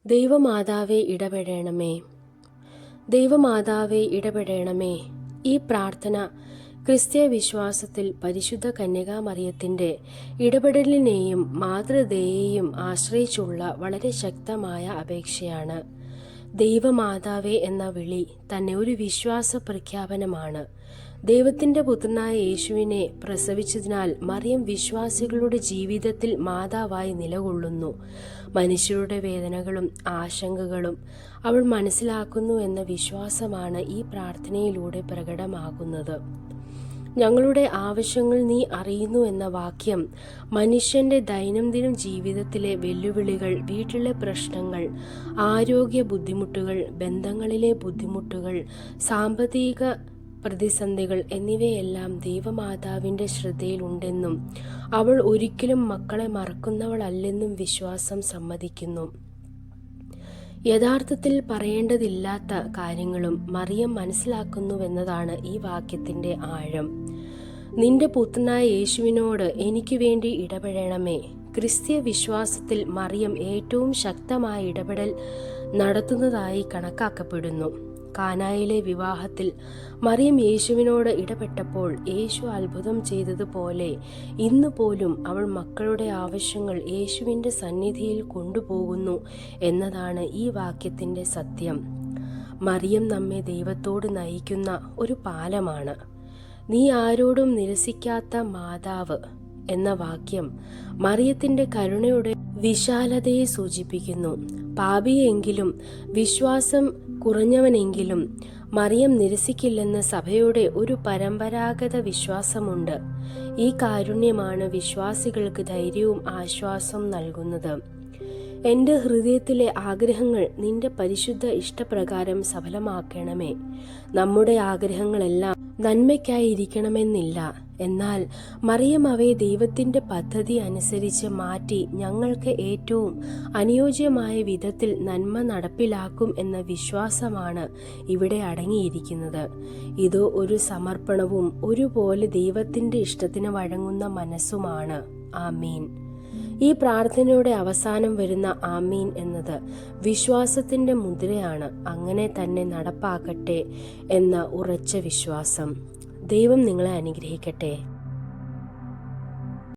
ദൈവമാതാവേ ഇടപെടണമേ, ദൈവമാതാവേ ഇടപെടണമേ. ഈ പ്രാർത്ഥന ക്രിസ്തീയ വിശ്വാസത്തിൽ പരിശുദ്ധ കന്യകാമറിയത്തിൻ്റെ ഇടപെടലിനെയും മാതൃദയെയും ആശ്രയിച്ചുള്ള വളരെ ശക്തമായ അപേക്ഷയാണ്. ദൈവമാതാവേ എന്ന വിളി തന്നെ ഒരു വിശ്വാസ പ്രഖ്യാപനമാണ്. ദൈവത്തിൻ്റെ പുത്രനായ യേശുവിനെ പ്രസവിച്ചതിനാൽ മറിയം വിശ്വാസികളുടെ ജീവിതത്തിൽ മാതാവായി നിലകൊള്ളുന്നു. മനുഷ്യരുടെ വേദനകളും ആശങ്കകളും അവൾ മനസ്സിലാക്കുന്നു എന്ന വിശ്വാസമാണ് ഈ പ്രാർത്ഥനയിലൂടെ പ്രകടമാകുന്നത്. ഞങ്ങളുടെ ആവശ്യങ്ങൾ നീ അറിയുന്നു എന്ന വാക്യം മനുഷ്യൻ്റെ ദൈനംദിന ജീവിതത്തിലെ വെല്ലുവിളികൾ, വീട്ടിലെ പ്രശ്നങ്ങൾ, ആരോഗ്യ ബുദ്ധിമുട്ടുകൾ, ബന്ധങ്ങളിലെ ബുദ്ധിമുട്ടുകൾ, സാമ്പത്തിക പ്രതിസന്ധികൾ എന്നിവയെല്ലാം ദൈവമാതാവിൻ്റെ ശ്രദ്ധയിലുണ്ടെന്നും അവൾ ഒരിക്കലും മക്കളെ മറക്കുന്നവളല്ലെന്നും വിശ്വാസം സമ്മതിക്കുന്നു. യഥാർത്ഥത്തിൽ പറയേണ്ടതില്ലാത്ത കാര്യങ്ങളും മറിയം മനസ്സിലാക്കുന്നുവെന്നതാണ് ഈ വാക്യത്തിൻ്റെ ആഴം. നിന്റെ പുത്രനായ യേശുവിനോട് എനിക്ക് വേണ്ടി ഇടപെടണമേ. ക്രിസ്തീയ വിശ്വാസത്തിൽ മറിയം ഏറ്റവും ശക്തമായ ഇടപെടൽ നടത്തുന്നതായി കണക്കാക്കപ്പെടുന്നു. കാനായിലെ വിവാഹത്തിൽ മറിയം യേശുവിനോട് ഇടപെട്ടപ്പോൾ യേശു അത്ഭുതം ചെയ്തതുപോലെ ഇന്ന് പോലും അവൾ മക്കളുടെ ആവശ്യങ്ങൾ യേശുവിൻ്റെ സന്നിധിയിൽ കൊണ്ടുപോകുന്നു എന്നതാണ് ഈ വാക്യത്തിൻ്റെ സത്യം. മറിയം നമ്മെ ദൈവത്തോട് നയിക്കുന്ന ഒരു പാലമാണ്. നീ ആരോടും നിരസിക്കാത്ത മാതാവ് എന്ന വാക്യം മറിയത്തിൻ്റെ കരുണയുടെ വിശാലതയെ സൂചിപ്പിക്കുന്നു. പാപിയെങ്കിലും വിശ്വാസം കുറഞ്ഞവനെങ്കിലും മറിയം നിരസിക്കില്ലെന്ന് സഭയുടെ ഒരു പരമ്പരാഗത വിശ്വാസമുണ്ട്. ഈ കാരുണ്യമാണ് വിശ്വാസികൾക്ക് ധൈര്യവും ആശ്വാസവും നൽകുന്നത്. എൻ്റെ ഹൃദയത്തിലെ ആഗ്രഹങ്ങൾ നിന്റെ പരിശുദ്ധ ഇഷ്ടപ്രകാരം സഫലമാക്കണമേ. നമ്മുടെ ആഗ്രഹങ്ങളെല്ലാം നന്മയ്ക്കായിരിക്കണമെന്നില്ല, എന്നാൽ മറിയം അവയെ ദൈവത്തിൻ്റെ പദ്ധതി അനുസരിച്ച് മാറ്റി ഞങ്ങൾക്ക് ഏറ്റവും അനുയോജ്യമായ വിധത്തിൽ നന്മ നടപ്പിലാക്കും എന്ന വിശ്വാസമാണ് ഇവിടെ അടങ്ങിയിരിക്കുന്നത്. ഇത് ഒരു സമർപ്പണവും ഒരുപോലെ ദൈവത്തിൻ്റെ ഇഷ്ടത്തിന് വഴങ്ങുന്ന മനസ്സുമാണ്. ആമീൻ. ഈ പ്രാർത്ഥനയുടെ അവസാനം വരുന്ന ആമീൻ എന്നത് വിശ്വാസത്തിൻ്റെ മുദ്രയാണ്. അങ്ങനെ തന്നെ നടപ്പാക്കട്ടെ എന്ന ഉറച്ച വിശ്വാസം. ദൈവം നിങ്ങളെ അനുഗ്രഹിക്കട്ടെ.